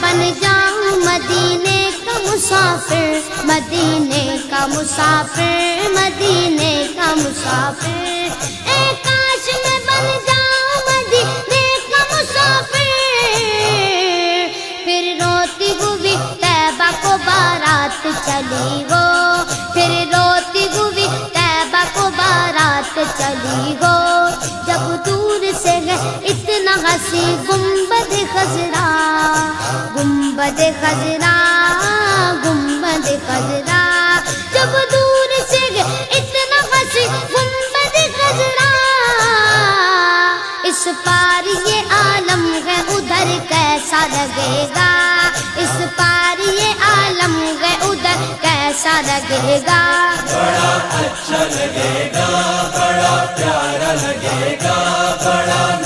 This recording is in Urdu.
بن جاؤں مدینے کا مسافر، مدینے کا مسافر، مدینے کا مسافر، اے کاش میں بن جاؤں مدینے کا مسافر، پھر روتی ہوئی طیبہ کو بارات چلی وہ، پھر روتی ہوئی طیبہ کو بارات چلی وہ، جب دور سے ہے اتنا ہنسی گنبد خضرا، گنبد خضرا، گنبد خضرا، جب دور سے ہے اتنا ہنسی گنبد خضرا، اس پار یہ عالم ہے ادھر کیسا لگے گا، اس پار یہ عالم ہے ادھر کیسا لگے گا، بڑا اچھا لگے گا، بڑا پیارا لگے گا، بڑا